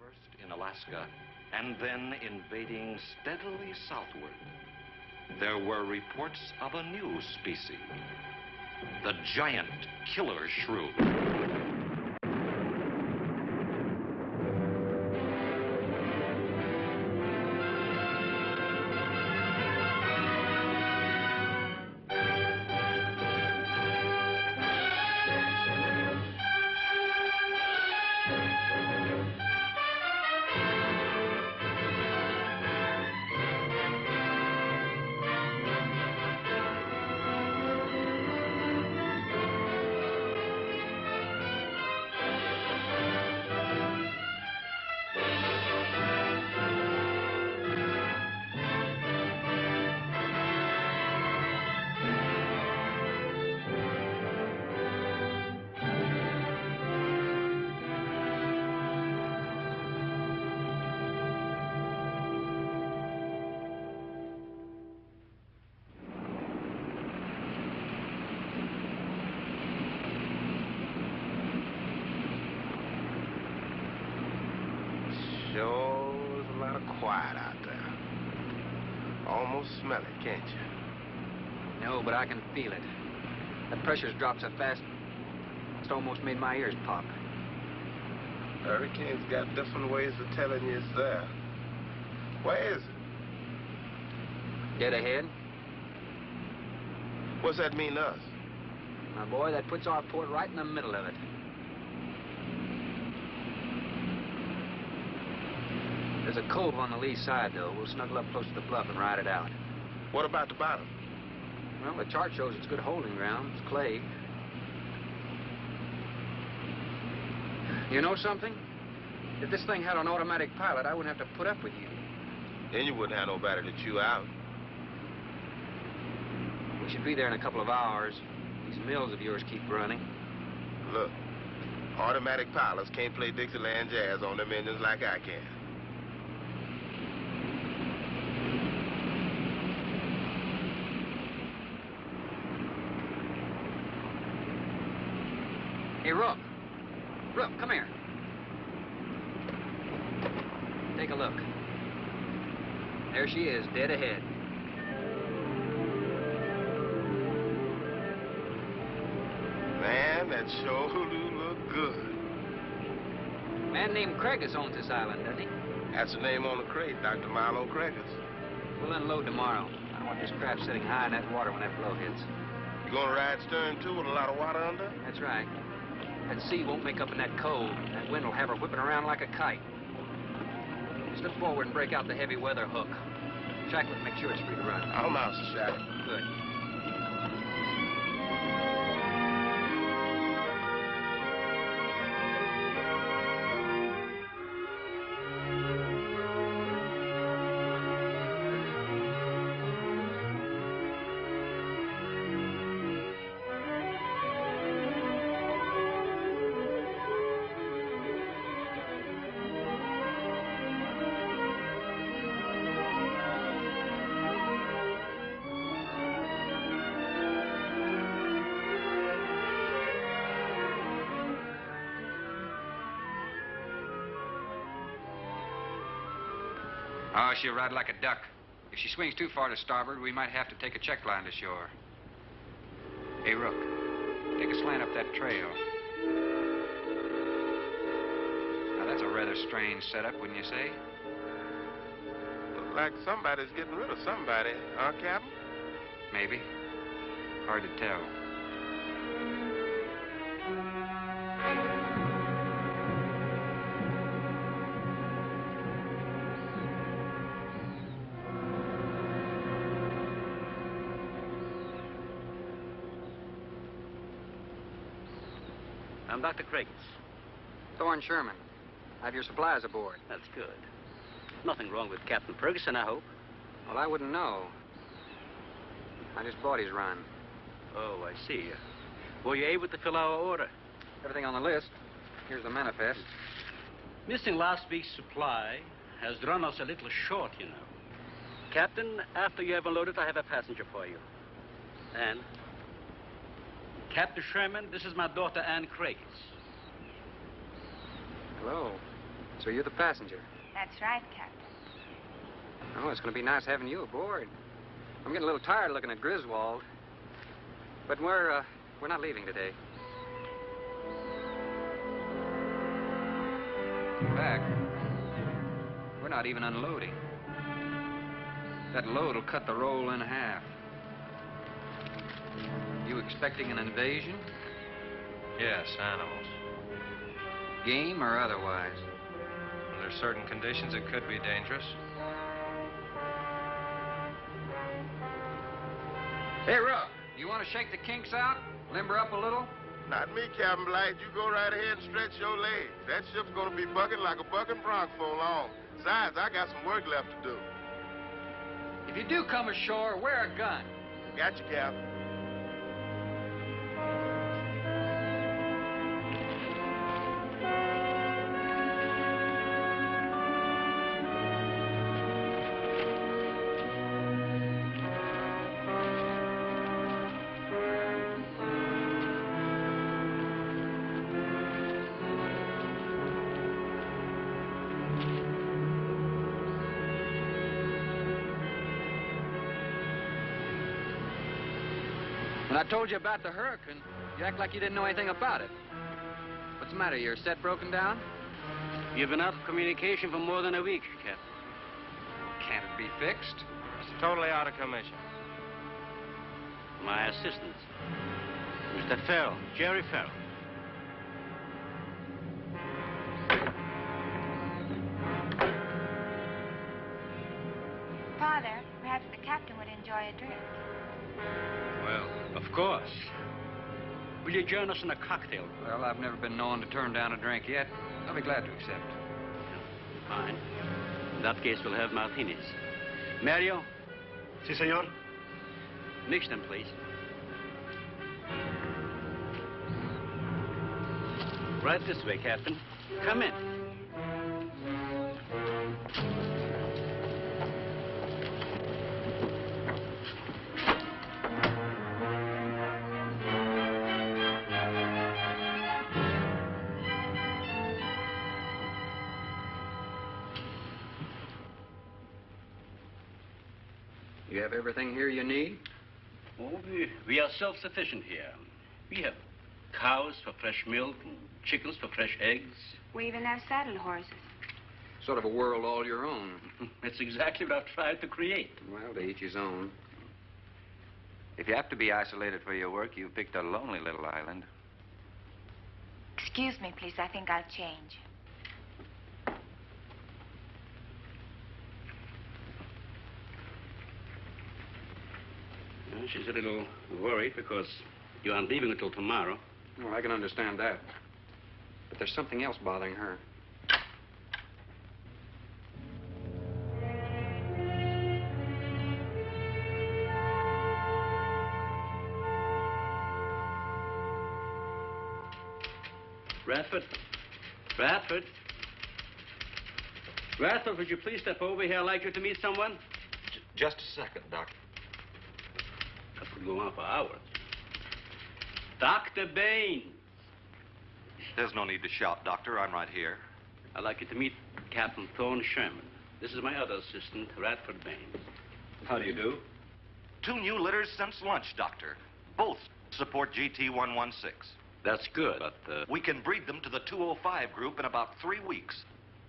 First in Alaska, and then invading steadily southward, there were reports of a new species, the giant killer shrew. Sure is a lot of quiet out there. Almost smell it, can't you? No, but I can feel it. The pressure's dropped so fast, it's almost made my ears pop. Hurricane's got different ways of telling you it's there. Where is it? Dead ahead. What's that mean to us? My boy, that puts our port right in the middle of it. There's a cove on the lee side, though. We'll snuggle up close to the bluff and ride it out. What about the bottom? Well, the chart shows it's good holding ground. It's clay. You know something? If this thing had an automatic pilot, I wouldn't have to put up with you. Then you wouldn't have nobody to chew out. We should be there in a couple of hours. These mills of yours keep running. Look, automatic pilots can't play Dixieland jazz on them engines like I can. Hey, Rook. Rook, come here. Take a look. There she is, dead ahead. Man, that sure do look good. A man named Craigus owns this island, doesn't he? That's the name on the crate, Dr. Milo Craigus. We'll unload tomorrow. I don't want this craft sitting high in that water when that blow hits. You gonna ride stern, too, with a lot of water under? That's right. That sea won't make up in that cove. That wind will have her whipping around like a kite. Slip forward and break out the heavy weather hook. Shackle it, make sure it's free to run. I'll mouse the shackle. Good. Oh, she'll ride like a duck. If she swings too far to starboard, we might have to take a check line to shore. Hey, Rook, take a slant up that trail. Now, that's a rather strange setup, wouldn't you say? Look like somebody's getting rid of somebody, huh, Captain? Maybe. Hard to tell. I'm Dr. Craigus. Thorne Sherman. I have your supplies aboard. That's good. Nothing wrong with Captain Ferguson, I hope. Well, I wouldn't know. I just bought his run. Oh, I see. Were you able to fill our order? Everything on the list. Here's the manifest. Missing last week's supply has run us a little short, you know. Captain, after you have unloaded, I have a passenger for you. Anne. Captain Sherman, this is my daughter, Anne Craigus. Hello. So you're the passenger. That's right, Captain. Oh, it's going to be nice having you aboard. I'm getting a little tired looking at Griswold. But we're not leaving today. In fact, we're not even unloading. That load will cut the roll in half. You expecting an invasion? Yes, animals. Game or otherwise? Under certain conditions, it could be dangerous. Hey, Rook, you want to shake the kinks out? Limber up a little? Not me, Captain Blight. You go right ahead and stretch your legs. That ship's gonna be bucking like a bucking bronc for long. Besides, I got some work left to do. If you do come ashore, wear a gun. Got you, Captain. When I told you about the hurricane, you act like you didn't know anything about it. What's the matter? Your set broken down? You've been out of communication for more than a week, Captain. Can't it be fixed? It's totally out of commission. My assistant, Mr. Farrell, Jerry Farrell. Father, perhaps the captain would enjoy a drink. Well, of course. Will you join us in a cocktail? Well, I've never been known to turn down a drink yet. I'll be glad to accept. Fine. In that case, we'll have martinis. Mario, Si, senor. mix them, please. Right this way, Captain. Come in. You have everything here you need? Oh, we are self-sufficient here. We have cows for fresh milk and chickens for fresh eggs. We even have saddle horses. Sort of a world all your own. That's exactly what I've tried to create. Well, to each his own. If you have to be isolated for your work, you picked a lonely little island. Excuse me, please. I think I'll change. Well, she's a little worried because you aren't leaving until tomorrow. Well, I can understand that. But there's something else bothering her. Radford? Radford? Radford, would you please step over here? I'd like you to meet someone. Just a second, Doctor. That could go on for hours. Dr. Baines. There's no need to shout, Doctor. I'm right here. I'd like you to meet Captain Thorne Sherman. This is my other assistant, Radford Baines. How do you do? 2 new litters since lunch, Doctor. Both support GT116. That's good, but, We can breed them to the 205 group in about 3 weeks.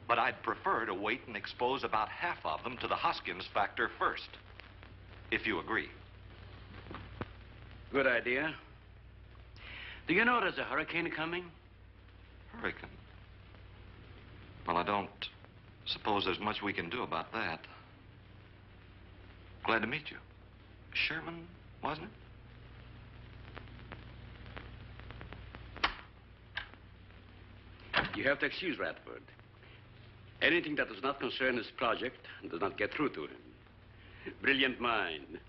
But I'd prefer to wait and expose about half of them to the Hoskins factor first. If you agree. Good idea. Do you know there's a hurricane coming? Hurricane? Well, I don't suppose there's much we can do about that. Glad to meet you. Sherman, wasn't it? You have to excuse Radford. Anything that does not concern his project does not get through to him. Brilliant mind.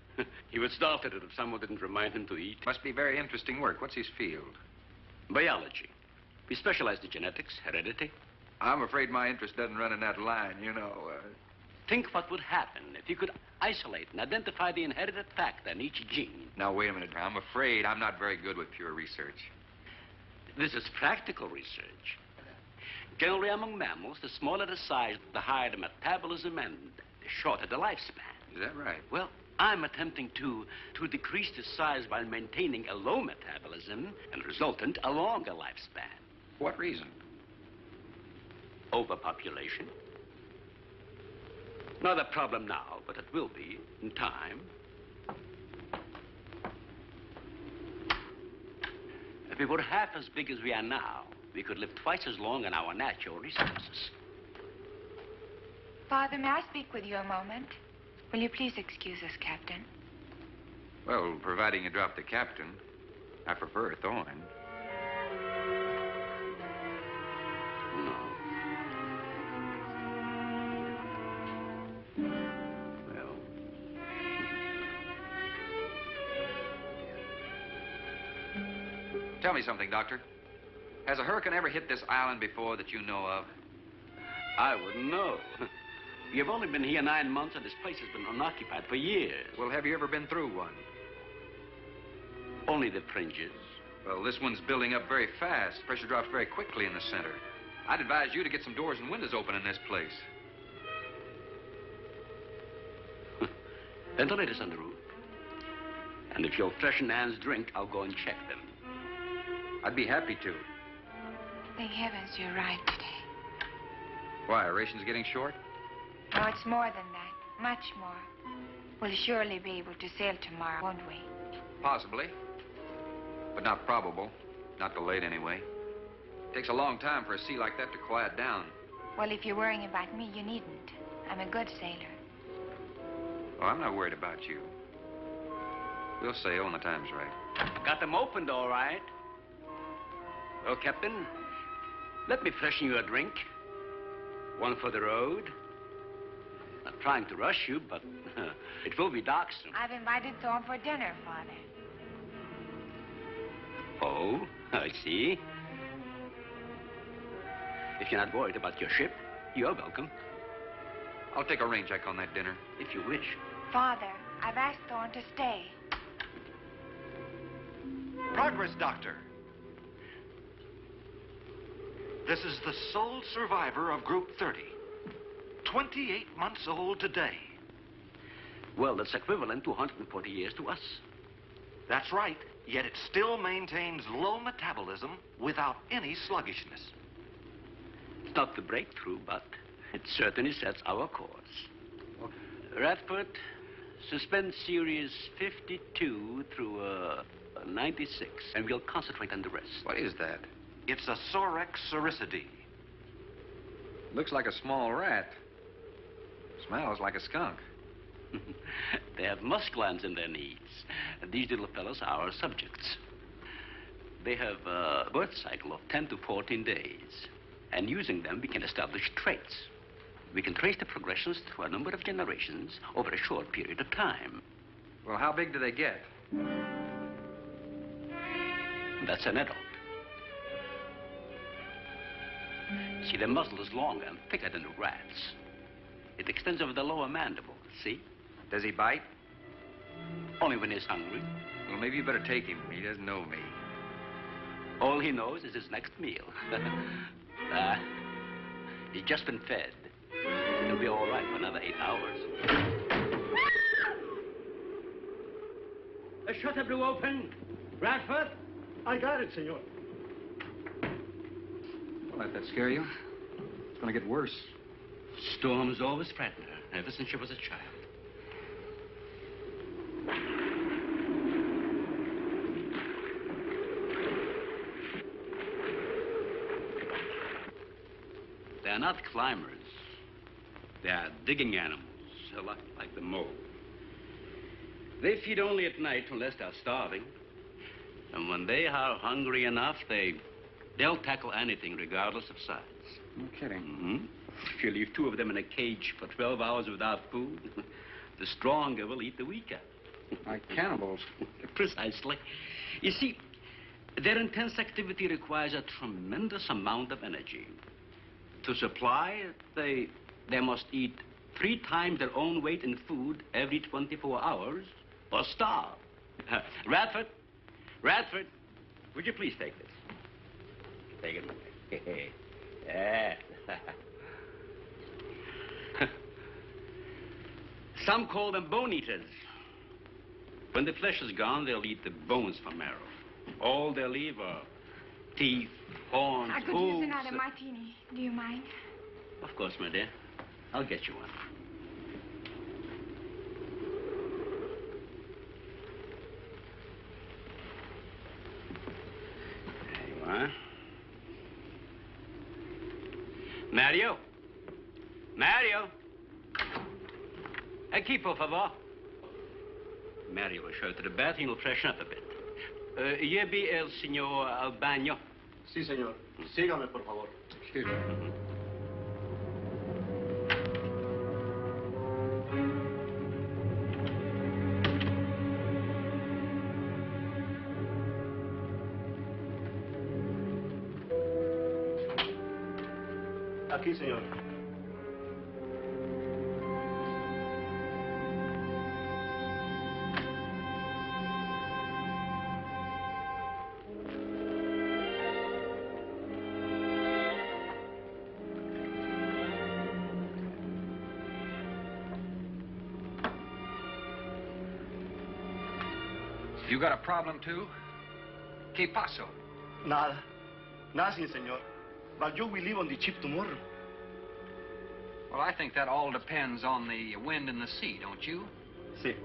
He would start at it if someone didn't remind him to eat. Must be very interesting work. What's his field? Biology. We specialize in genetics, heredity. I'm afraid my interest doesn't run in that line, you know. Think what would happen if you could isolate and identify the inherited factor in each gene. Now, wait a minute. I'm afraid I'm not very good with pure research. This is practical research. Generally, among mammals, the smaller the size, the higher the metabolism and the shorter the lifespan. Is that right? Well, I'm attempting to decrease the size by maintaining a low metabolism and resultant a longer lifespan. For what reason? Overpopulation. Not a problem now, but it will be in time. If we were half as big as we are now, we could live twice as long on our natural resources. Father, may I speak with you a moment? Will you please excuse us, Captain? Well, providing you drop the captain, I prefer a thorn. No. Well. Tell me something, Doctor. Has a hurricane ever hit this island before that you know of? I wouldn't know. You've only been here 9 months, and this place has been unoccupied for years. Well, have you ever been through one? Only the fringes. Well, this one's building up very fast. Pressure drops very quickly in the center. I'd advise you to get some doors and windows open in this place. Ventilators on the roof. And if you'll freshen Anne's drink, I'll go and check them. I'd be happy to. Thank heavens you're right today. Why, are rations getting short? No, it's more than that. Much more. We'll surely be able to sail tomorrow, won't we? Possibly. But not probable. Not delayed, anyway. It takes a long time for a sea like that to quiet down. Well, if you're worrying about me, you needn't. I'm a good sailor. Well, I'm not worried about you. We'll sail when the time's right. Got them opened, all right. Well, Captain, let me freshen you a drink. One for the road. Not trying to rush you, but it will be dark soon. I've invited Thorne for dinner, Father. Oh, I see. If you're not worried about your ship, you're welcome. I'll take a rain check on that dinner. If you wish. Father, I've asked Thorne to stay. Progress, Doctor. This is the sole survivor of Group 30. 28 months old today. Well, that's equivalent to 140 years to us. That's right, yet it still maintains low metabolism without any sluggishness. It's not the breakthrough, but it certainly sets our course. Radford, suspend series 52 through 96, and we'll concentrate on the rest. What is that? It's a Sorex cericidae. Looks like a small rat. Smells like a skunk. They have musk glands in their knees. And these little fellows are our subjects. They have a birth cycle of 10 to 14 days. And using them, we can establish traits. We can trace the progressions through a number of generations over a short period of time. Well, how big do they get? That's an adult. See, the muzzle is longer and thicker than the rat's. It extends over the lower mandible, see? Does he bite? Only when he's hungry. Well, maybe you better take him. He doesn't know me. All he knows is his next meal. He's just been fed. He'll be all right for another 8 hours. The shutter blew open. Radford? I got it, senor. Don't let that scare you. It's going to get worse. Storms always frighten her, ever since she was a child. They're not climbers. They are digging animals, a lot like the mole. They feed only at night unless they're starving. And when they are hungry enough, they'll tackle anything regardless of size. No kidding. Mm-hmm. If you leave 2 of them in a cage for 12 hours without food, the stronger will eat the weaker. Like cannibals. Precisely. You see, their intense activity requires a tremendous amount of energy. To supply it, they must eat 3 times their own weight in food every 24 hours or starve. Radford, would you please take this? Take it away. Yeah. Some call them bone eaters. When the flesh is gone, they'll eat the bones for marrow. All they'll leave are teeth, horns, I could use another martini. Do you mind? Of course, my dear. I'll get you one. There you are. Mario? Mario? Aquí, por favor. Mario will show you to the bath and he'll freshen up a bit. Here be el señor al baño. Sí, señor. Sígame, por favor. Excuse me. Aquí, señor. You got a problem, too? ¿Qué pasó? Nada. Nothing, señor. But you will leave on the ship tomorrow. Well, I think that all depends on the wind and the sea, don't you? Sí.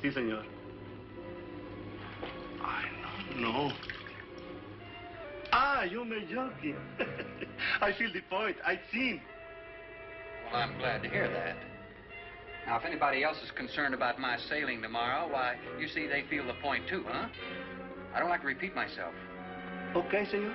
Sí, señor. I don't know. Ah, you're joking. I feel the point. I've seen. Well, I'm glad to hear that. Now, if anybody else is concerned about my sailing tomorrow, why, you see, they feel the point, too, huh? I don't like to repeat myself. Okay, señor.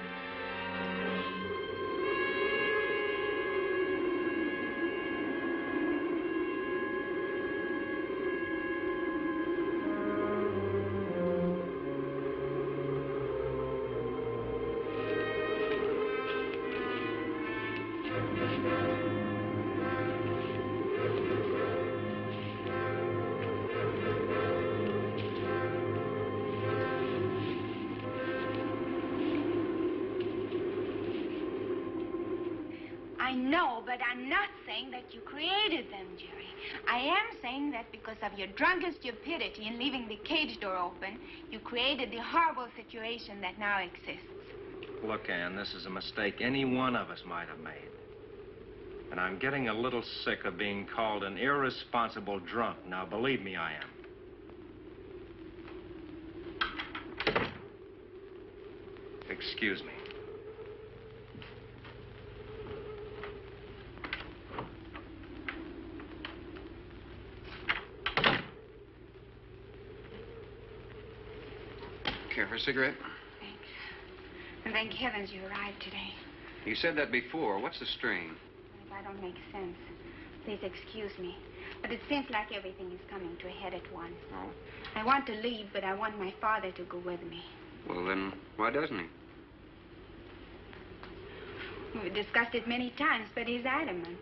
I know, but I'm not saying that you created them, Jerry. I am saying that because of your drunken stupidity in leaving the cage door open, you created the horrible situation that now exists. Look, Ann, this is a mistake any one of us might have made. And I'm getting a little sick of being called an irresponsible drunk. Now, believe me, I am. Excuse me. Care for a cigarette? Thanks. And thank heavens you arrived today. You said that before. What's the strain? If I don't make sense, please excuse me. But it seems like everything is coming to a head at once. Oh? I want to leave, but I want my father to go with me. Well, then, why doesn't he? We've discussed it many times, but he's adamant.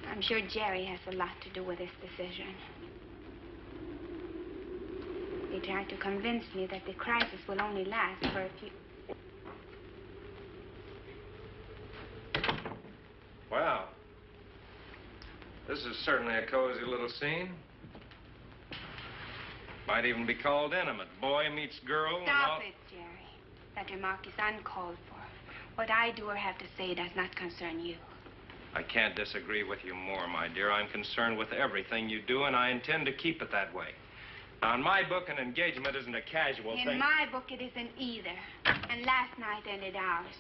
I'm sure Jerry has a lot to do with this decision. He tried to convince me that the crisis will only last for a few... Wow. This is certainly a cozy little scene. Might even be called intimate. Boy meets girl. Stop it, Jerry. That remark is uncalled for. What I do or have to say does not concern you. I can't disagree with you more, my dear. I'm concerned with everything you do, and I intend to keep it that way. Now, in my book, an engagement isn't a casual thing. In my book, it isn't either. And last night ended ours.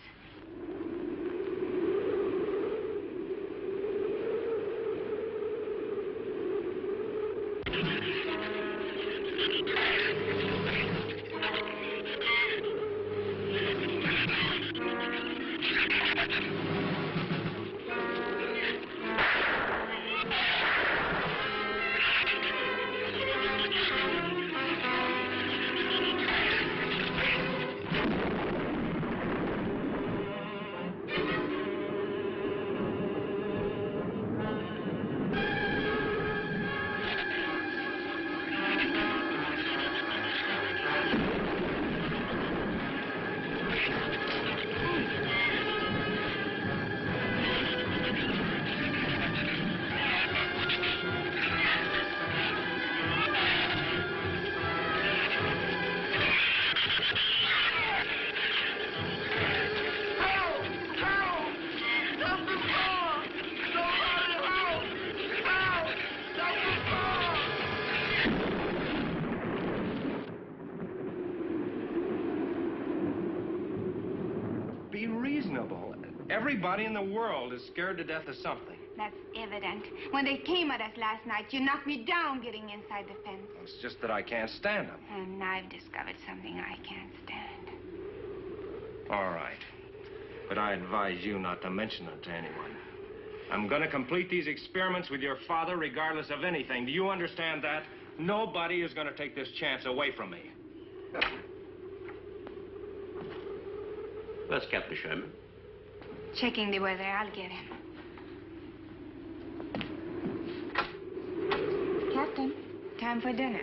Everybody in the world is scared to death of something. That's evident. When they came at us last night, you knocked me down getting inside the fence. It's just that I can't stand them. And I've discovered something I can't stand. All right. But I advise you not to mention it to anyone. I'm going to complete these experiments with your father regardless of anything. Do you understand that? Nobody is going to take this chance away from me. Where's Captain Sherman? Checking the weather. I'll get him. Captain, time for dinner.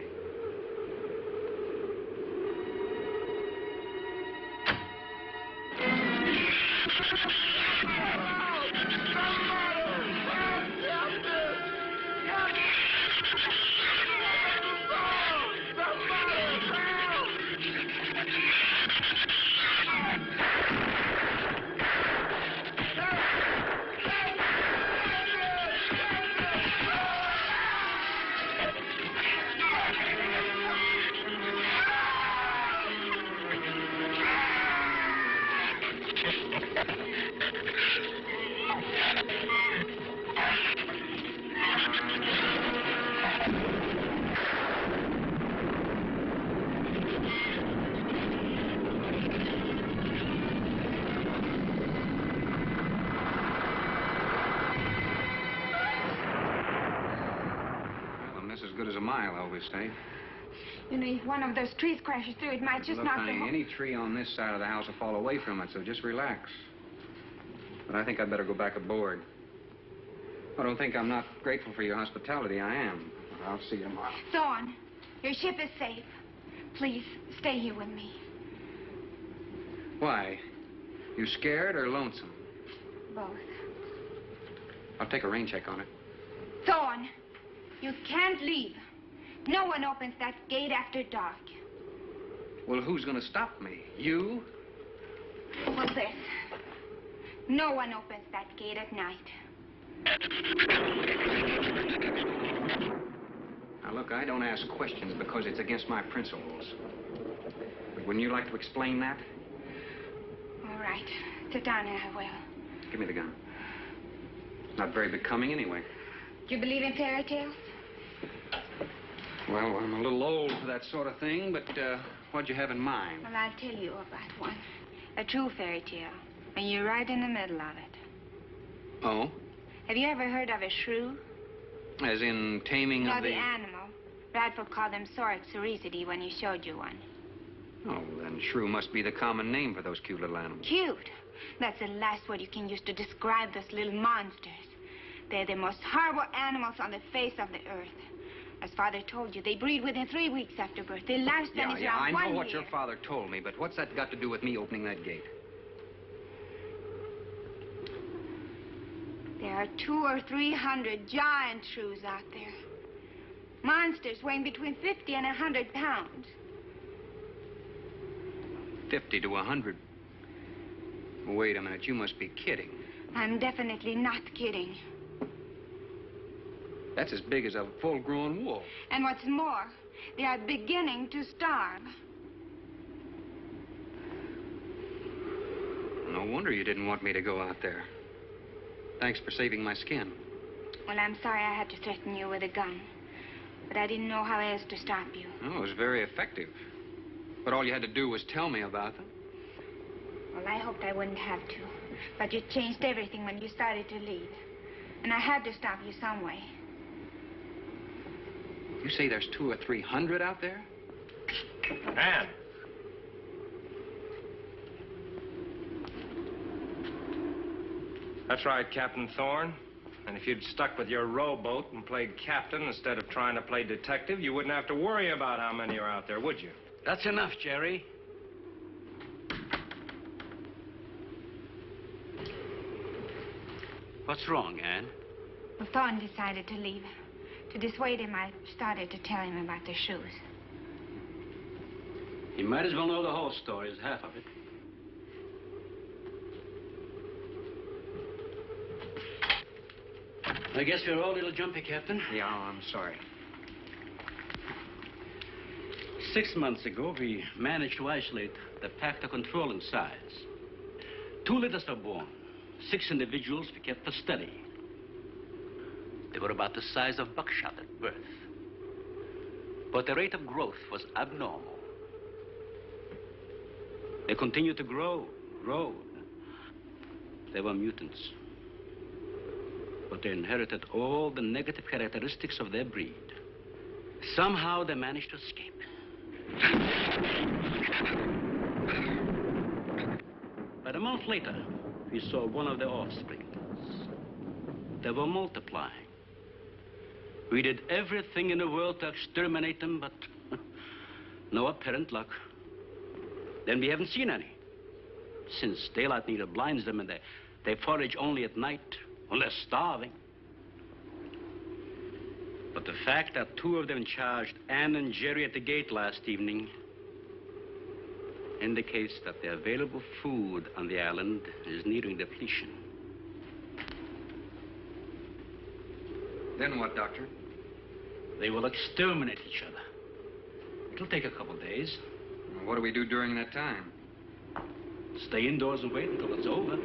As good as a mile, I always say. You know, if one of those trees crashes through, it might just Look, knock honey, the whole... any tree on this side of the house will fall away from it, so just relax. But I think I'd better go back aboard. I don't think I'm not grateful for your hospitality. I am. I'll see you tomorrow. Thorne, your ship is safe. Please, stay here with me. Why? You scared or lonesome? Both. I'll take a rain check on it. Thorne, you can't leave. No one opens that gate after dark. Well, who's going to stop me? You? What's this? No one opens that gate at night. Now, look, I don't ask questions because it's against my principles. But wouldn't you like to explain that? All right. Sit down and I will. Give me the gun. It's not very becoming anyway. Do you believe in fairy tales? Well, I'm a little old for that sort of thing, but what'd you have in mind? Well, I'll tell you about one. A true fairy tale. And you're right in the middle of it. Oh? Have you ever heard of a shrew? As in taming No, of the animal. Radford called them Sorix cericity when he showed you one. Oh, then shrew must be the common name for those cute little animals. Cute. That's the last word you can use to describe those little monsters. They're the most horrible animals on the face of the earth. As Father told you, they breed within 3 weeks after birth. Their lifespan is around 1 year. I know what your father told me, but what's that got to do with me opening that gate? There are 200 or 300 giant shrews out there. Monsters weighing between 50 and 100 pounds. 50 to 100. Wait a minute, you must be kidding. I'm definitely not kidding. That's as big as a full-grown wolf. And what's more, they are beginning to starve. No wonder you didn't want me to go out there. Thanks for saving my skin. Well, I'm sorry I had to threaten you with a gun. But I didn't know how else to stop you. Oh, it was very effective. But all you had to do was tell me about them. Well, I hoped I wouldn't have to. But you changed everything when you started to leave. And I had to stop you some way. You say there's 200 or 300 out there? Ann! That's right, Captain Thorne. And if you'd stuck with your rowboat and played captain instead of trying to play detective, you wouldn't have to worry about how many are out there, would you? That's enough, Jerry. What's wrong, Anne? Well, Thorne decided to leave. To dissuade him, I started to tell him about the shoes. You might as well know the whole story as half of it. I guess we're all a little jumpy, Captain. Yeah, I'm sorry. 6 months ago, we managed to isolate the pack to control in size. 2 litters are born. 6 individuals we kept for study. They were about the size of buckshot at birth. But the rate of growth was abnormal. They continued to grow. They were mutants. But they inherited all the negative characteristics of their breed. Somehow they managed to escape. But a month later, we saw one of their offspring. They were multiplying. We did everything in the world to exterminate them, but no apparent luck. Then we haven't seen any. Since daylight neither blinds them and they forage only at night, when they're starving. But the fact that 2 of them charged Ann and Jerry at the gate last evening indicates that the available food on the island is nearing depletion. Then what, Doctor? They will exterminate each other. It'll take a couple days. Well, what do we do during that time? Stay indoors and wait until it's over.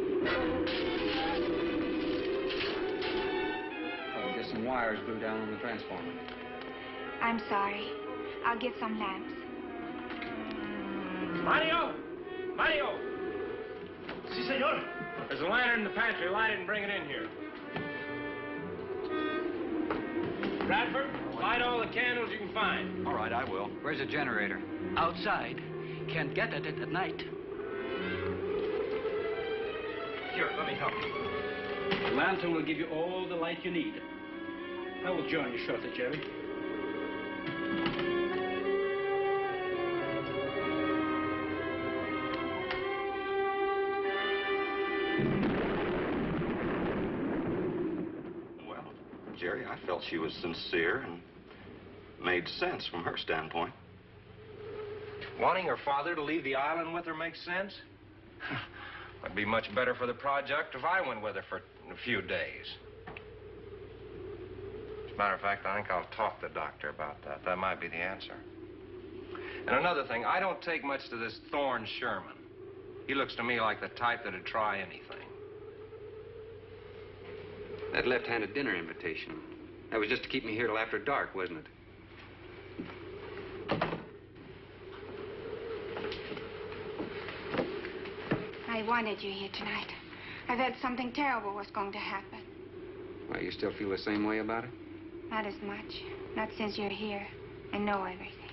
Probably get some wires glued down on the transformer. I'm sorry. I'll get some lamps. Mario! Mario! Si, senor. There's a lantern in the pantry. Light it and bring it in here. Bradford, light all the candles you can find. All right, I will. Where's the generator? Outside. Can't get at it at night. Here, let me help you. The lantern will give you all the light you need. I will join you shortly, Jerry. Well, Jerry, I felt she was sincere and made sense from her standpoint. Wanting her father to leave the island with her makes sense? It'd be much better for the project if I went with her for a few days. As a matter of fact, I think I'll talk to the doctor about that. That might be the answer. And another thing, I don't take much to this Thorne Sherman. He looks to me like the type that'd try anything. That left-handed dinner invitation. That was just to keep me here till after dark, wasn't it? I wanted you here tonight. I thought something terrible was going to happen. Why, you still feel the same way about it? Not as much. Not since you're here and know everything.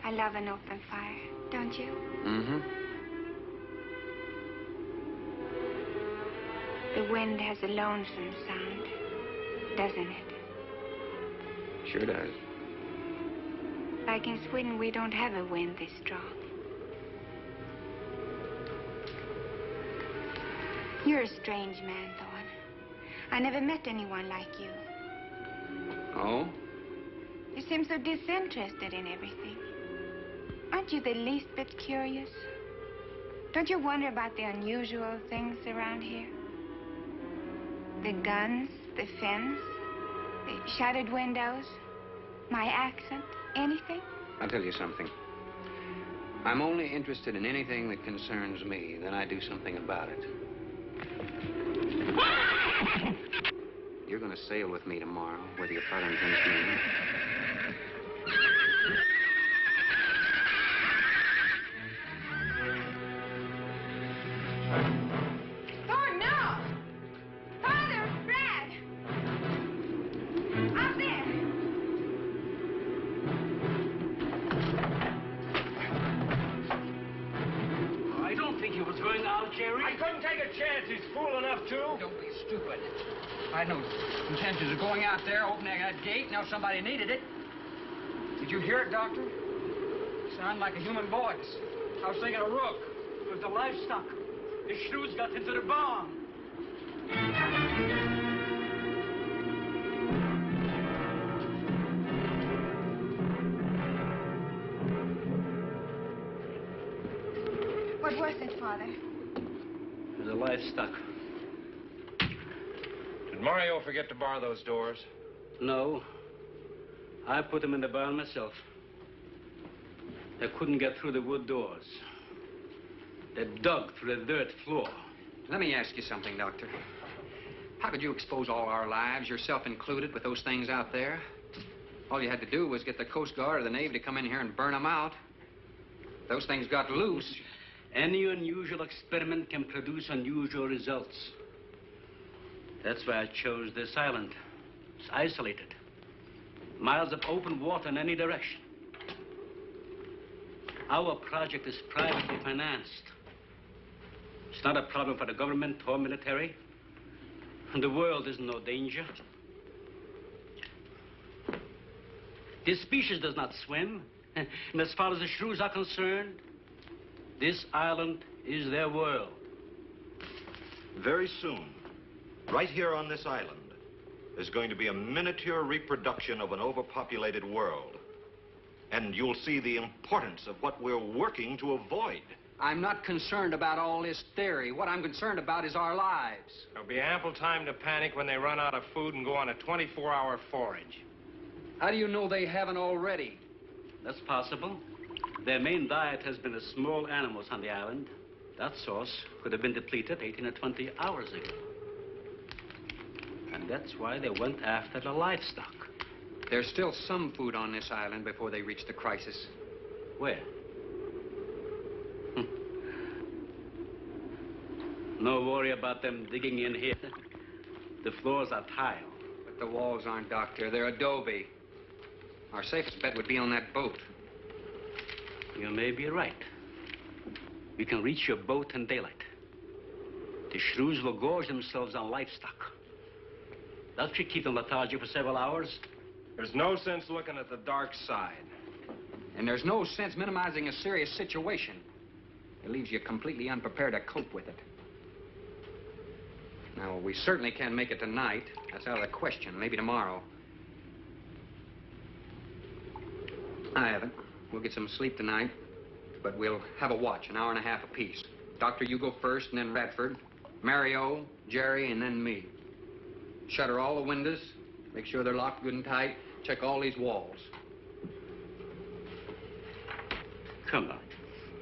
I love an open fire, don't you? Mm-hmm. The wind has a lonesome sound, doesn't it? Sure does. Like in Sweden, we don't have a wind this strong. You're a strange man, Thorne. I never met anyone like you. Oh? You seem so disinterested in everything. Aren't you the least bit curious? Don't you wonder about the unusual things around here? The guns, the fence, the shattered windows, my accent, anything? I'll tell you something. I'm only interested in anything that concerns me, then I do something about it. You're going to sail with me tomorrow, whether your father intends to or not. Thorne, no! Father, Brad! Out there! I don't think he was going out, Jerry. I couldn't take a chance. He's fool enough to. Don't be stupid. I had no intentions of going out there, opening that gate. Now somebody needed it. Did you hear it, Doctor? Sounded like a human voice. I was thinking of Rook. It was the livestock. The shrews got into the barn. What was it, Father? It was the livestock. Mario forget to bar those doors? No. I put them in the barn myself. They couldn't get through the wood doors. They dug through the dirt floor. Let me ask you something, Doctor. How could you expose all our lives, yourself included, with those things out there? All you had to do was get the Coast Guard or the Navy to come in here and burn them out. Those things got loose. Any unusual experiment can produce unusual results. That's why I chose this island. It's isolated. Miles of open water in any direction. Our project is privately financed. It's not a problem for the government or military. And the world is in no danger. This species does not swim. And as far as the shrews are concerned, this island is their world. Very soon, right here on this island, there's going to be a miniature reproduction of an overpopulated world. And you'll see the importance of what we're working to avoid. I'm not concerned about all this theory. What I'm concerned about is our lives. There'll be ample time to panic when they run out of food and go on a 24-hour forage. How do you know they haven't already? That's possible. Their main diet has been the small animals on the island. That source could have been depleted 18 or 20 hours ago. And that's why they went after the livestock. There's still some food on this island before they reach the crisis. Where? No worry about them digging in here. The floors are tile. But the walls aren't, Doctor. They're adobe. Our safest bet would be on that boat. You may be right. You can reach your boat in daylight. The shrews will gorge themselves on livestock. That should keep them lethargic for several hours. There's no sense looking at the dark side. And there's no sense minimizing a serious situation. It leaves you completely unprepared to cope with it. Now, we certainly can't make it tonight. That's out of the question. Maybe tomorrow. I haven't. We'll get some sleep tonight, but we'll have a watch, an hour and a half apiece. Doctor, you go first, and then Radford, Mario, Jerry, and then me. Shutter all the windows, make sure they're locked good and tight, check all these walls. Come on.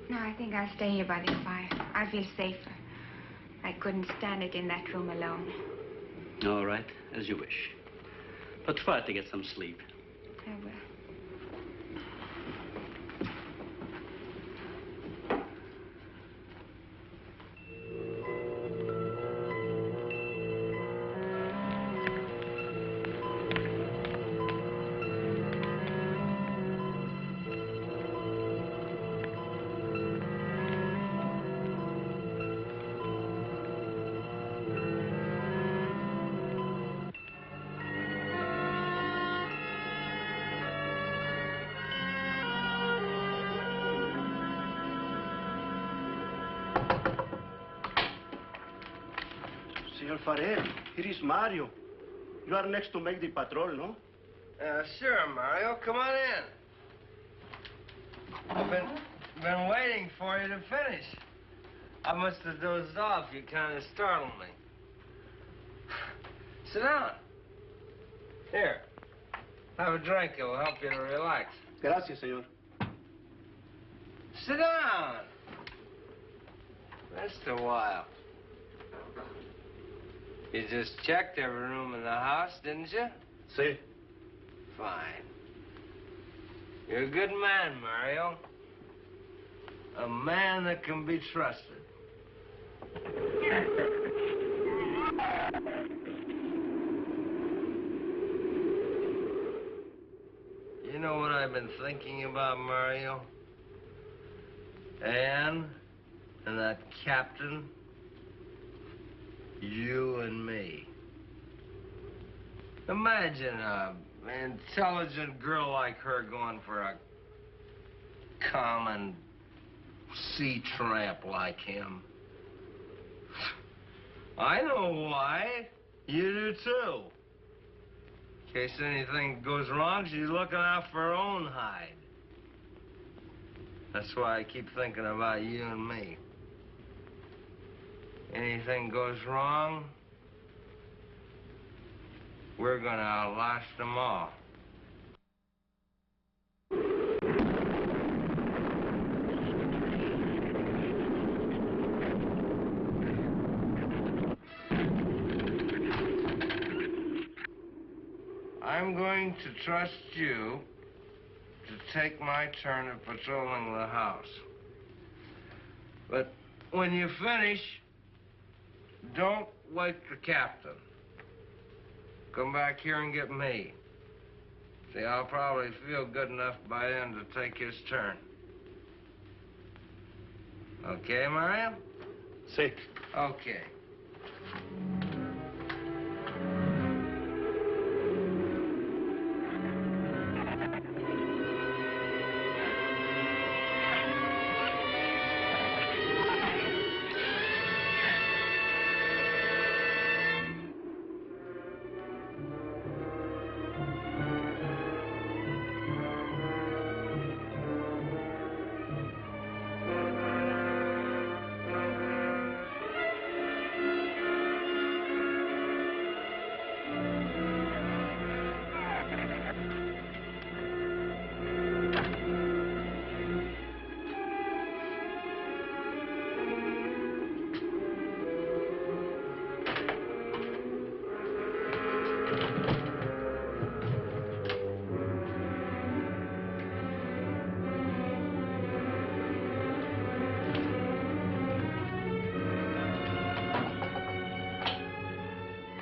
No, I think I'll stay here by the fire. I feel safer. I couldn't stand it in that room alone. All right, as you wish. But try to get some sleep. I will. Senor Farel, here is Mario. You are next to make the patrol, no? Sure, Mario. Come on in. I've been waiting for you to finish. I must have dozed off. You kind of startled me. Sit down. Here. Have a drink. It'll help you to relax. Gracias, senor. Sit down. Missed a while. You just checked every room in the house, didn't you? Sí. Fine. You're a good man, Mario. A man that can be trusted. You know what I've been thinking about, Mario? Anne and that captain. You and me. Imagine an intelligent girl like her going for a common sea tramp like him. I know why. You do too. In case anything goes wrong, she's looking out for her own hide. That's why I keep thinking about you and me. Anything goes wrong, we're gonna outlast them all. I'm going to trust you to take my turn at patrolling the house. But when you finish, don't wake the captain. Come back here and get me. See, I'll probably feel good enough by then to take his turn. Okay, Mario? Sí. Okay.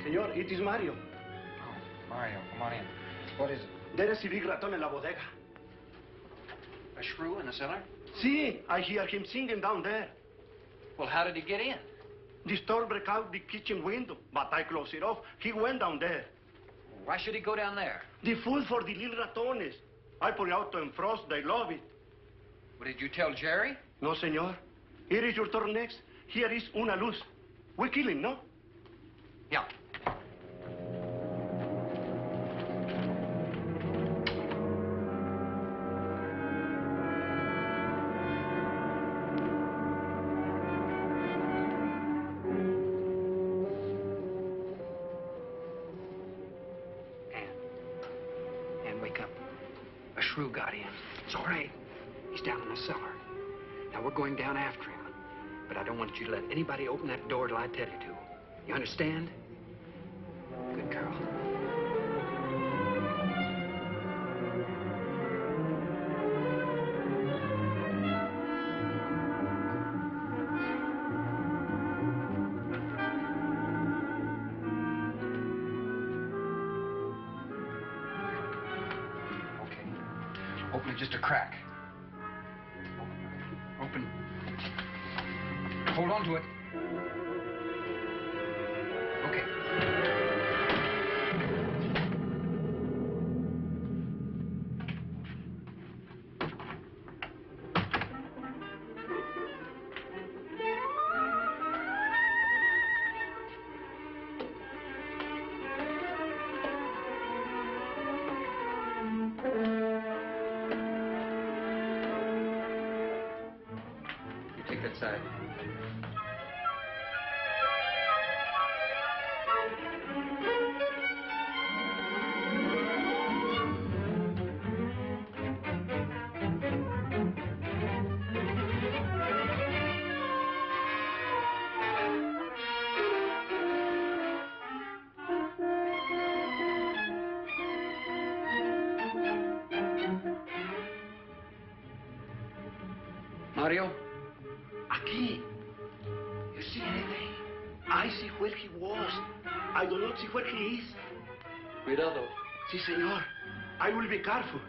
Señor, it is Mario. Oh, Mario, come on in. What is it? There is a big raton en la bodega. A shrew in the cellar? See, I hear him singing down there. Well, how did he get in? The store broke out the kitchen window, but I closed it off. He went down there. Why should he go down there? The food for the little ratones. I put it out to frost. They love it. Well, did you tell Jerry? No, senor. Here is your turn next. Here is una luz. We kill him, no? Yeah. Wake up. A shrew got in. It's all right. He's down in the cellar. Now, we're going down after him. But I don't want you to let anybody open that door till I tell you to. You understand? Good girl. Open it just a crack. Open. Hold on to it. Okay. Take that side. Mario? Aquí. You see anything? I see where he was. I do not see where he is. Cuidado. Si, senor. I will be careful.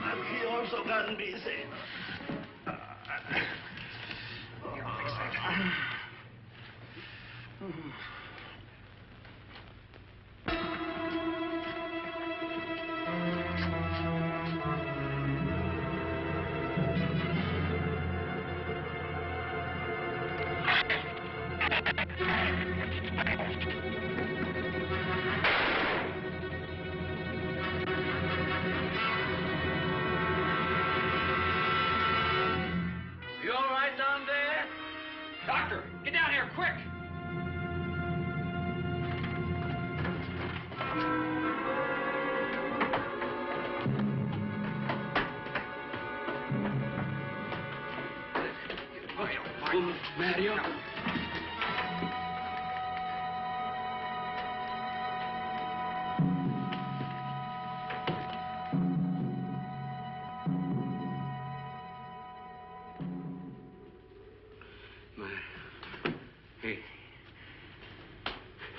And he also can be saved. Here, I'll fix that. Mario.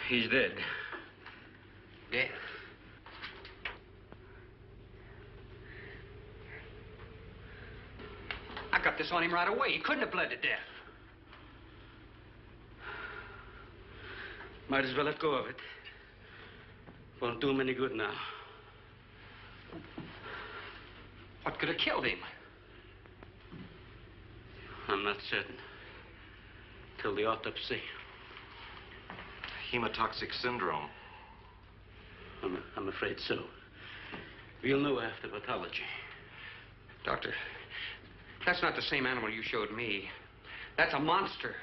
He's dead. Dead? I got this on him right away. He couldn't have bled to death. Might as well let go of it. Won't do him any good now. What could have killed him? I'm not certain. Till the autopsy. Hemotoxic syndrome. I'm afraid so. We'll know after pathology. Doctor, that's not the same animal you showed me. That's a monster.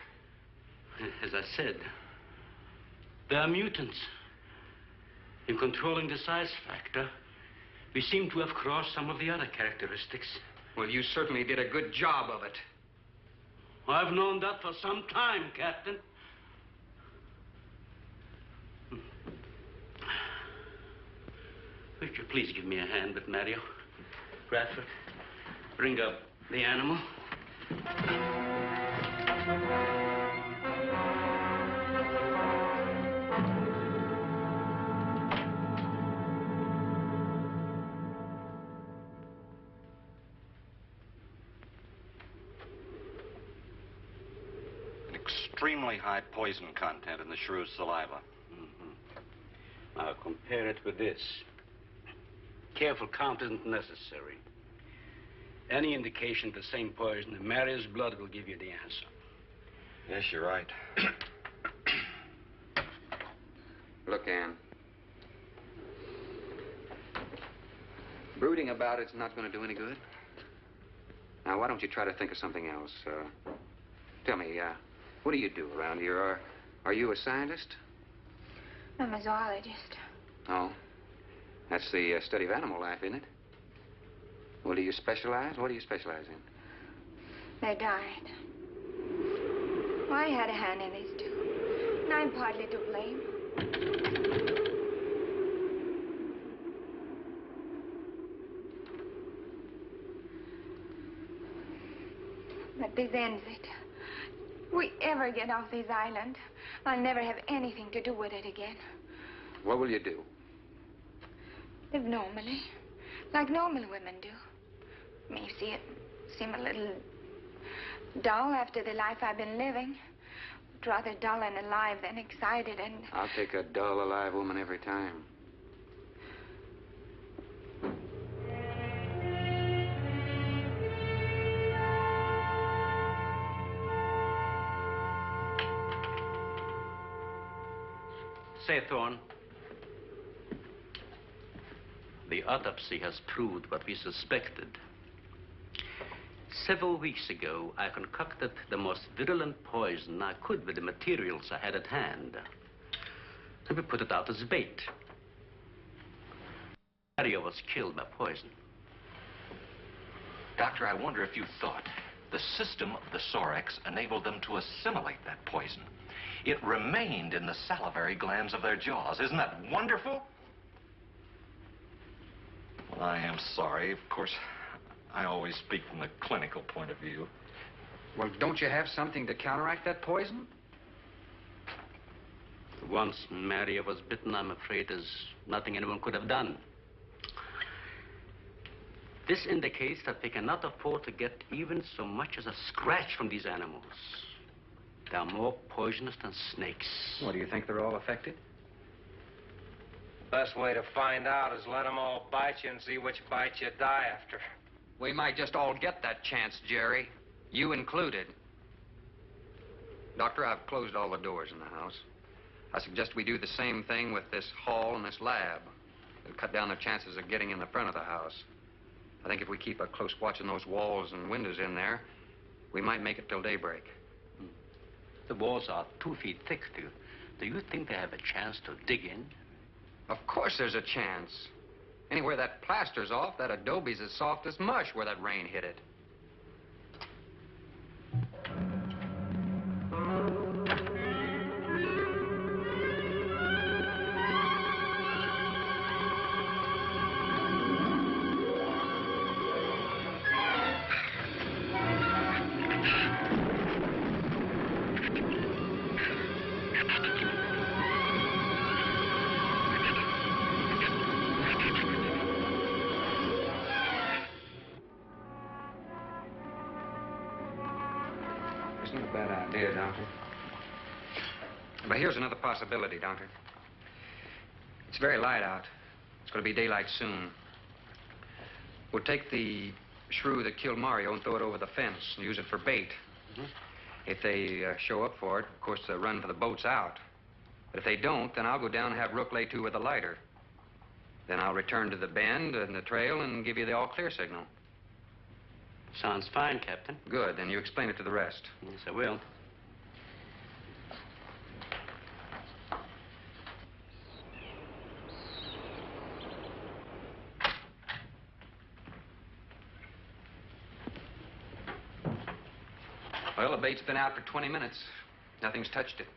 As I said, they are mutants. In controlling the size factor, we seem to have crossed some of the other characteristics. Well, you certainly did a good job of it. I've known that for some time, Captain. Would you please give me a hand with Mario? Bradford, bring up the animal. An extremely high poison content in the shrew's saliva. Now compare it with this. Careful count isn't necessary. Any indication of the same poison in Mario's blood will give you the answer. Yes, you're right. Look, Ann. Brooding about it's not going to do any good. Now, why don't you try to think of something else? Tell me, what do you do around here? Are you a scientist? I'm a zoologist. Oh. That's the study of animal life, isn't it? Well, do you specialize? What do you specialize in? They died. Well, I had a hand in this, too. And I'm partly to blame. But this ends it. If we ever get off this island, I'll never have anything to do with it again. What will you do? Live normally, like normal women do. May seem a little dull after the life I've been living. But rather dull and alive than excited and... I'll take a dull, alive woman every time. Say, Thorne, the autopsy has proved what we suspected. Several weeks ago, I concocted the most virulent poison I could with the materials I had at hand. And we put it out as bait. Mario was killed by poison. Doctor, I wonder if you thought the system of the Sorex enabled them to assimilate that poison. It remained in the salivary glands of their jaws. Isn't that wonderful? Well, I am sorry. Of course, I always speak from the clinical point of view. Well, don't you have something to counteract that poison? Once Mario was bitten, I'm afraid there's nothing anyone could have done. This indicates that we cannot afford to get even so much as a scratch from these animals. They're more poisonous than snakes. What, do you think they're all affected? Best way to find out is let them all bite you and see which bite you die after. We might just all get that chance, Jerry. You included. Doctor, I've closed all the doors in the house. I suggest we do the same thing with this hall and this lab. It'll cut down the chances of getting in the front of the house. I think if we keep a close watch on those walls and windows in there, we might make it till daybreak. The walls are 2 feet thick. Do you think they have a chance to dig in? Of course there's a chance. Anywhere that plaster's off, that adobe's as soft as mush where that rain hit it. Not a bad idea, Doctor. But here's another possibility, Doctor. It's very light out. It's going to be daylight soon. We'll take the shrew that killed Mario and throw it over the fence and use it for bait. If they show up for it, of course, they'll run for the boats out. But if they don't, then I'll go down and have Rook lay to with a lighter. Then I'll return to the bend and the trail and give you the all-clear signal. Sounds fine, Captain. Good. Then you explain it to the rest. Yes, I will. Well, the bait's been out for 20 minutes. Nothing's touched it.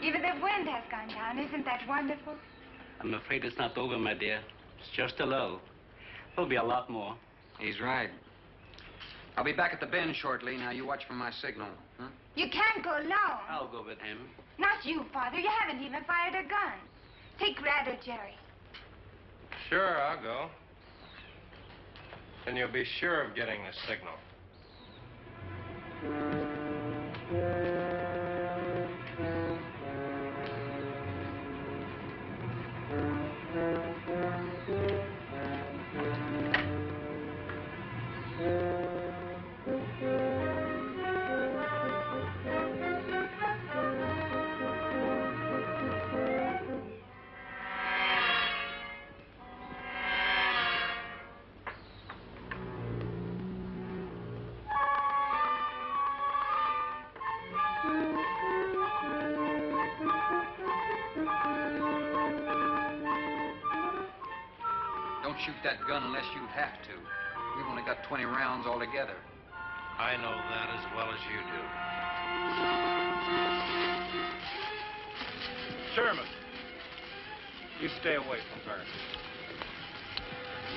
Even the wind has gone down. Isn't that wonderful? I'm afraid it's not over, my dear. It's just a lull. There'll be a lot more. He's right. I'll be back at the bend shortly. Now, you watch for my signal. Huh? You can't go alone. I'll go with him. Not you, Father. You haven't even fired a gun. Take Red or Jerry. Sure, I'll go. Then you'll be sure of getting the signal. Don't shoot that gun unless you have to. We've only got 20 rounds altogether. I know that as well as you do. Sherman, you stay away from her.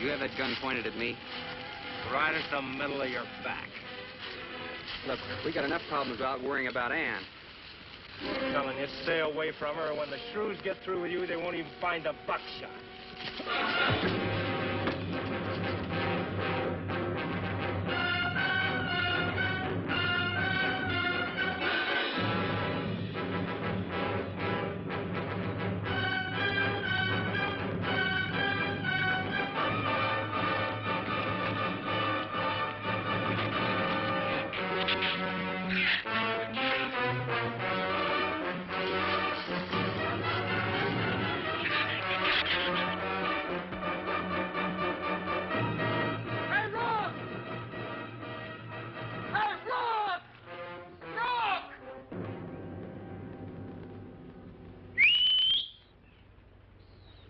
You have that gun pointed at me? Right at the middle of your back. Look, we got enough problems without worrying about Ann. I'm telling you, stay away from her, or when the shrews get through with you, they won't even find the buckshot.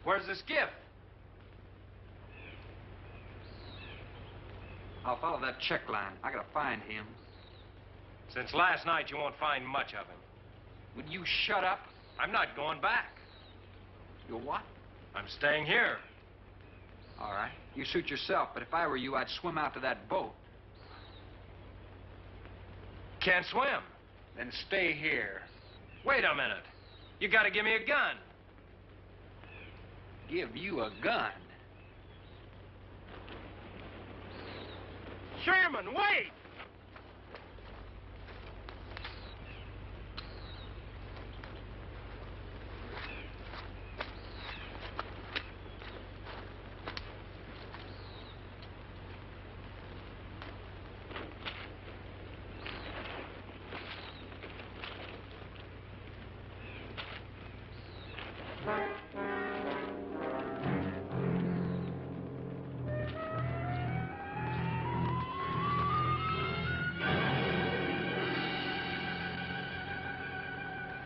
Where's the skiff? I'll follow that check line. I gotta find him. Since last night, you won't find much of him. Would you shut up? I'm not going back. You what? I'm staying here. All right. You suit yourself, but if I were you, I'd swim out to that boat. Can't swim. Then stay here. Wait a minute. You gotta give me a gun. Give you a gun? Sherman, wait!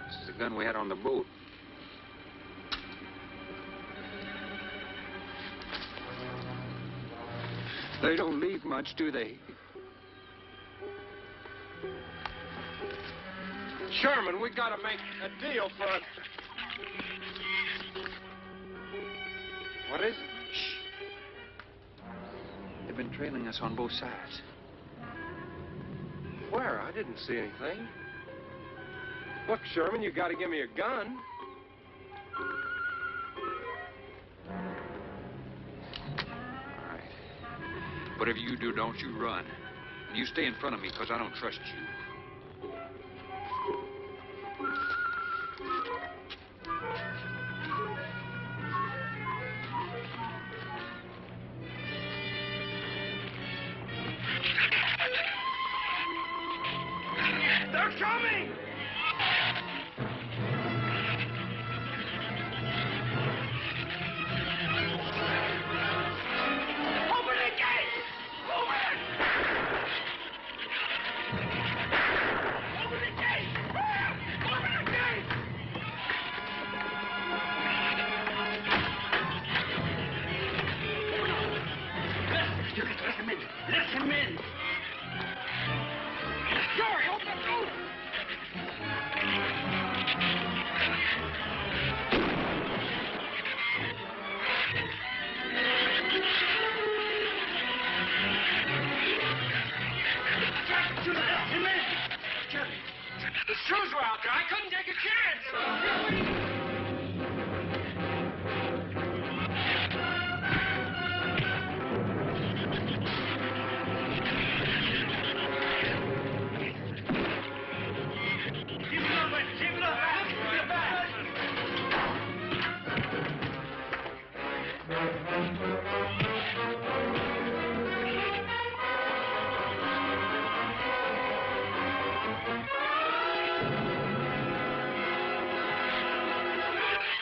This is the gun we had on the boat. They don't leave much, do they? Sherman, we gotta make a deal for it. What is it? Shh. They've been trailing us on both sides. Where? I didn't see anything. Look, Sherman, you gotta give me a gun. All right. Whatever you do, don't you run. And you stay in front of me, because I don't trust you. They're coming! Open the gate! Open it! Open the gate! Open the gate! Let him in! Let him in! Jerry, open the door! The Shrews were out there. I couldn't take a chance. Keep it up, Keep it up. Get back.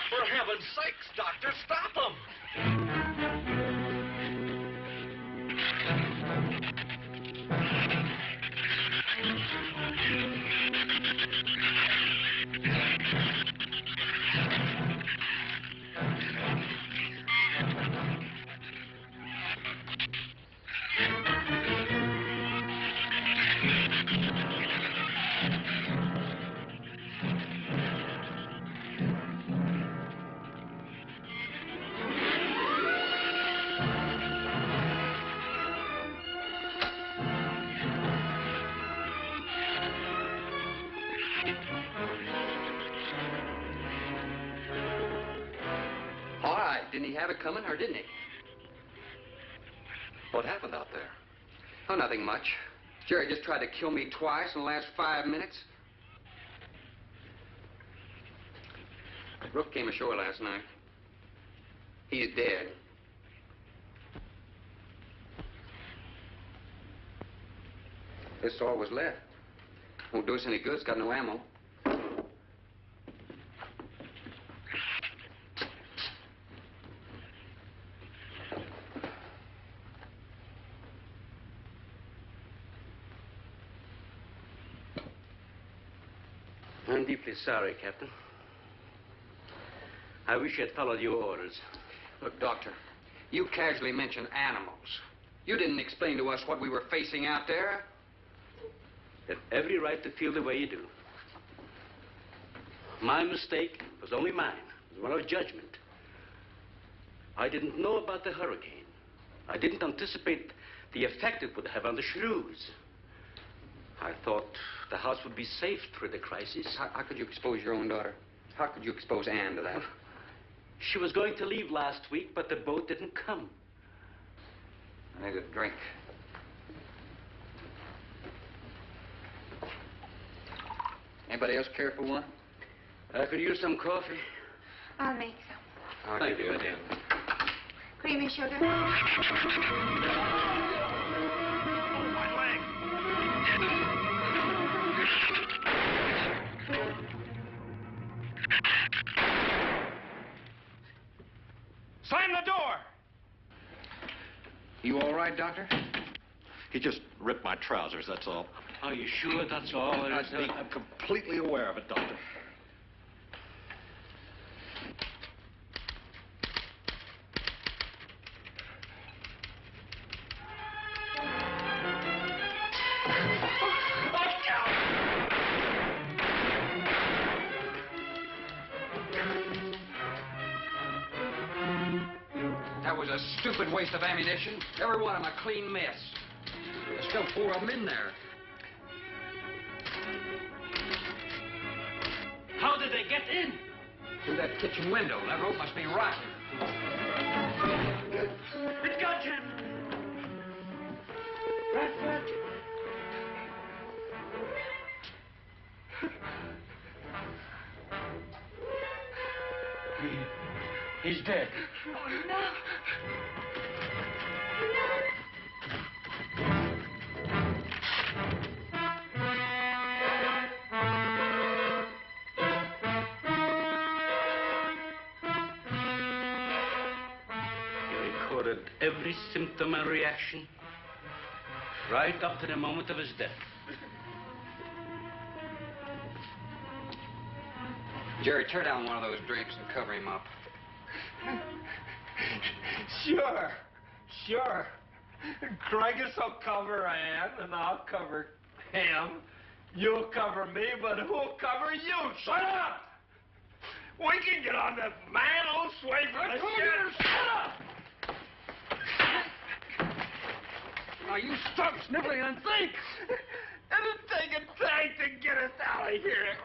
For heaven's sakes, Doctor, stop them! All right. Didn't he have it coming, or didn't he? What happened out there? Oh, nothing much. Jerry just tried to kill me twice in the last 5 minutes. Rook came ashore last night. He's dead. This is all was left. Won't do us any good. It's got no ammo. I'm deeply sorry, Captain. I wish I'd followed your orders. Look, Doctor, you casually mentioned animals. You didn't explain to us what we were facing out there. You have every right to feel the way you do. My mistake was only mine. It was one of judgment. I didn't know about the hurricane. I didn't anticipate the effect it would have on the Shrews. I thought the house would be safe through the crisis. How could you expose your own daughter? How could you expose Anne to that? She was going to leave last week, but the boat didn't come. I need a drink. Anybody else care for one? I could use some coffee. I'll make some. Thank you, dear. Creamy sugar? Slam the door! You all right, Doctor? He just ripped my trousers, that's all. Are you sure that's all there is? I'm completely aware of it, Doctor. was a stupid waste of ammunition. Every one of them a clean mess. There's still 4 of them in there. How did they get in? Through that kitchen window. That rope must be rotten. It got him. Bradford. He's dead. Oh, no. He recorded every symptom and reaction right up to the moment of his death. Jerry, tear down one of those drapes and cover him up. Sure. Craigus will cover Ann, and I'll cover him. You'll cover me, but who'll cover you? Shut up! We can get on that man-old sway from the shed. Shut up! Now, you stop sniveling and think! It'll take a tank to get us out of here.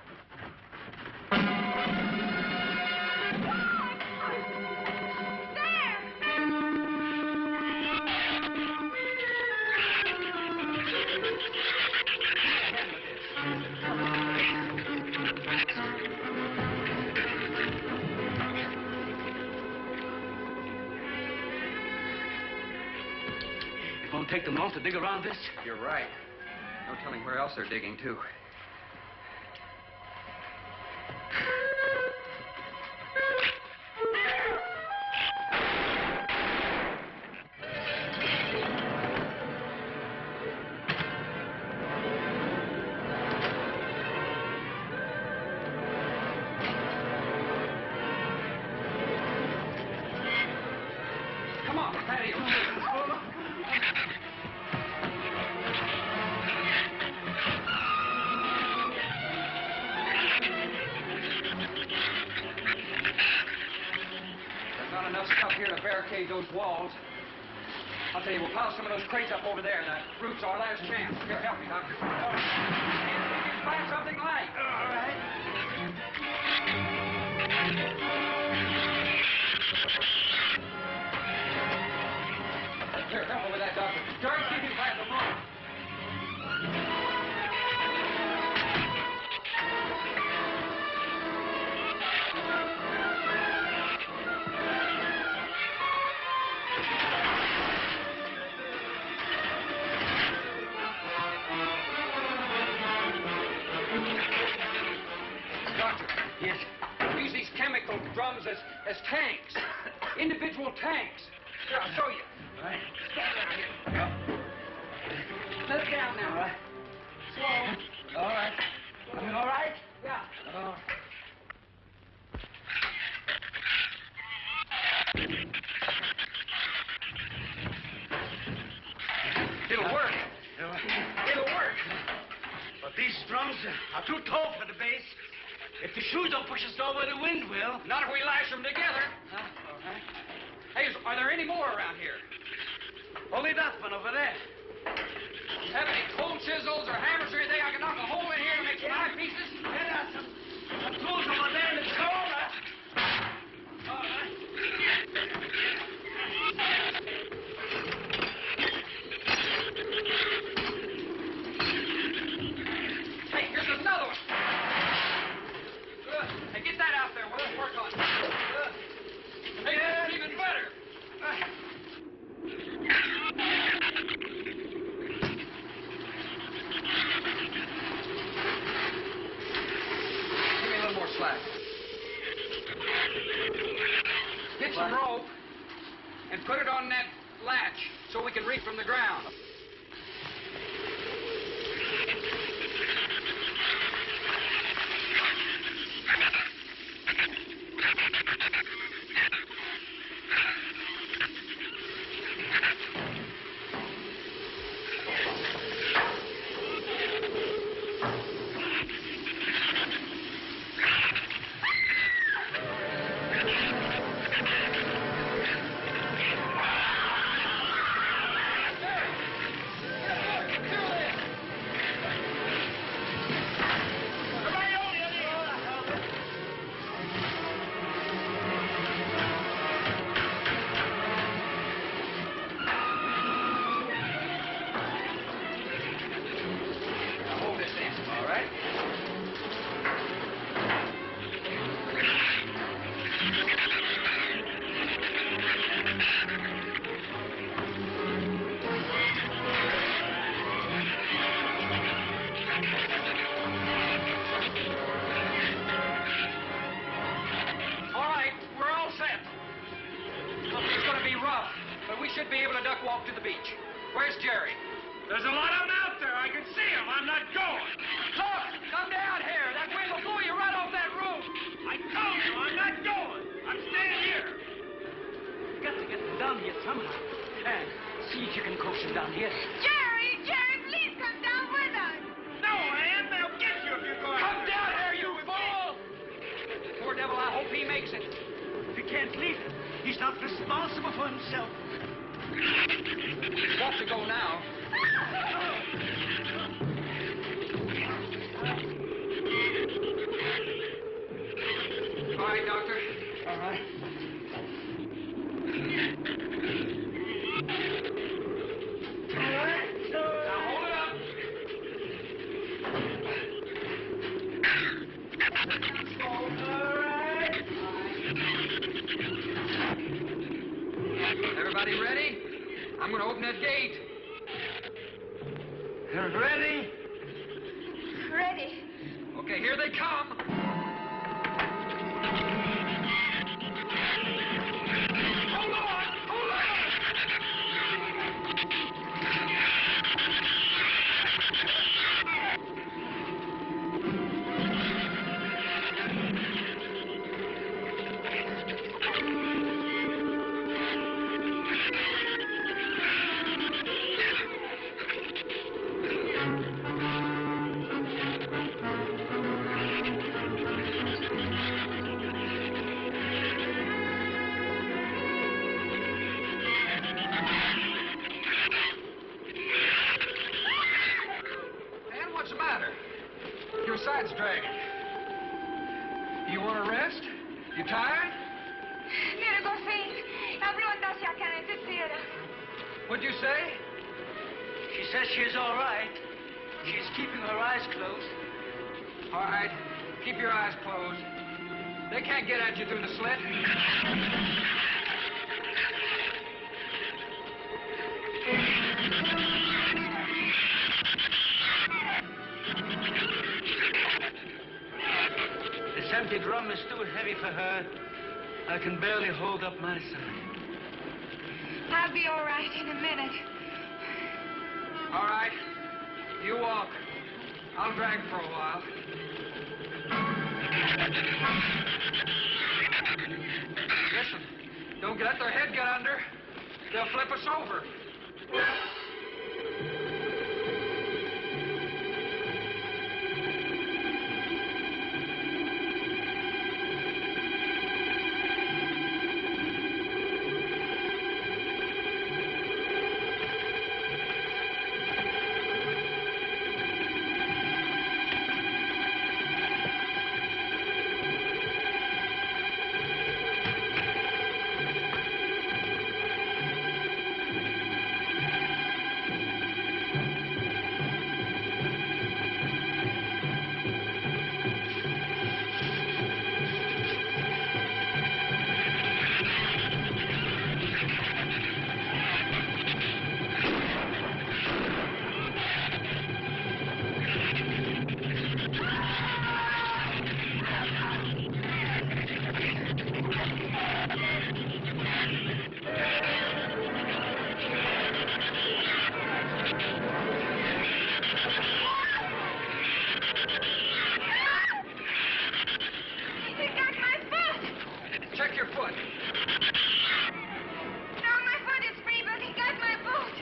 It won't take them long to dig around this. You're right. No telling where else they're digging, too. Come on, patio. Not enough stuff here to barricade those walls. I'll tell you, we'll pile some of those crates up over there. The roof's our last chance. Here, help me, Doctor. Find something light. All right. Here, help me with that, Doctor. Jerry, keep him back the front. Doctor. Yes. Use these chemical drums as tanks. Individual tanks. Here, I'll show you. All right. Stand down here. Let it down now, all right? Slow. All right. You all right? Yeah. It'll work. It'll work. But these drums are too tall for the base. If the shoes don't push us over, the wind will. Not if we lash them together. All right. Hey, are there any more around here? Only that one over there. Have any cold chisels or hammers or anything I can knock a hole in here to make some eyepieces? Yeah, some tools over there in the store. All right. Hey, here's another one. Good. Hey, get that out there. We'll work on it. Hey, that's even better. Give me a little more slack. Get some rope and put it on that latch so we can reach from the ground. able to duck walk to the beach. Where's Jerry? There's a lot of them out there. I can see them. I'm not going. Look, come down here. That wind will blow you right off that roof. I told you I'm not going. I'm staying here. You got to get them down here somehow. And see if you can coax them down here. Jerry, please come down with us. No, Ann, they'll get you if you go out Come there. down here, you fool! Poor devil, I hope he makes it. We can't leave him. He's not responsible for himself. He's got to go now. All right, Doctor. All right. Now hold it up. Everybody ready? I'm going to open that gate. Ready? Ready. Okay, here they come. Hold on! Hold on! And what's the matter? Your side's dragging. You want to rest? You tired? Mira, Golfín, habló hacia acá, desespera. What'd you say? She says she's all right. She's keeping her eyes closed. All right, keep your eyes closed. They can't get at you through the slit. This empty drum is too heavy for her. I can barely hold up my side. I'll be all right in a minute. All right, you walk. I'll drag for a while. Listen, don't let their head get under. They'll flip us over. He got my foot. Check your foot. No, my foot is free, but he got my boot.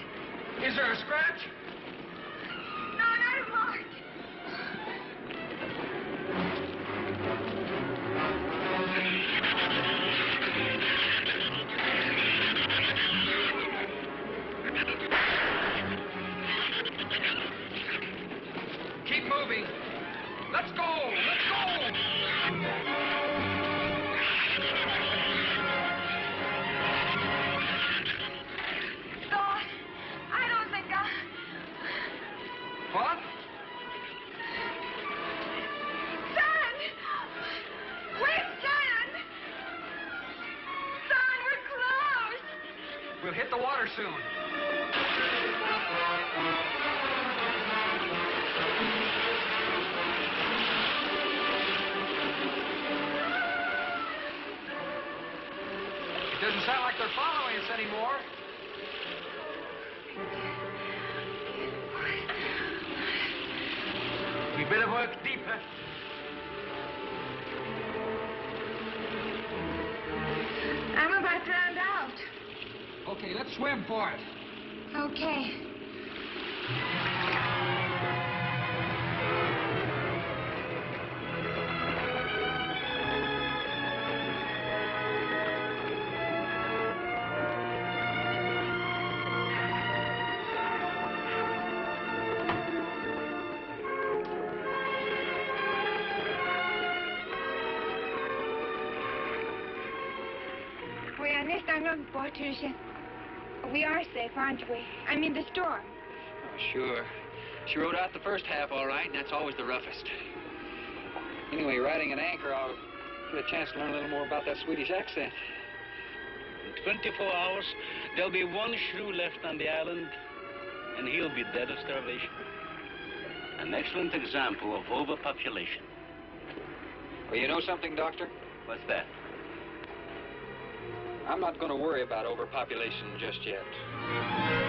Is there a scratch? No, not a mark. Keep moving. Let's go! Let's go! Don, I don't think What? Son! Where's Son? Son, we're close. We'll hit the water soon. It doesn't sound like they're following us anymore. We better work deeper. I'm about drowned out. Okay, let's swim for it. Okay. We are next on the Patricia. We are safe, aren't we? I mean, the storm. Oh, sure. She rode out the first half all right, and that's always the roughest. Anyway, riding an anchor, I'll get a chance to learn a little more about that Swedish accent. In 24 hours, there'll be one shrew left on the island, and he'll be dead of starvation. An excellent example of overpopulation. Well, you know something, Doctor? What's that? I'm not going to worry about overpopulation just yet.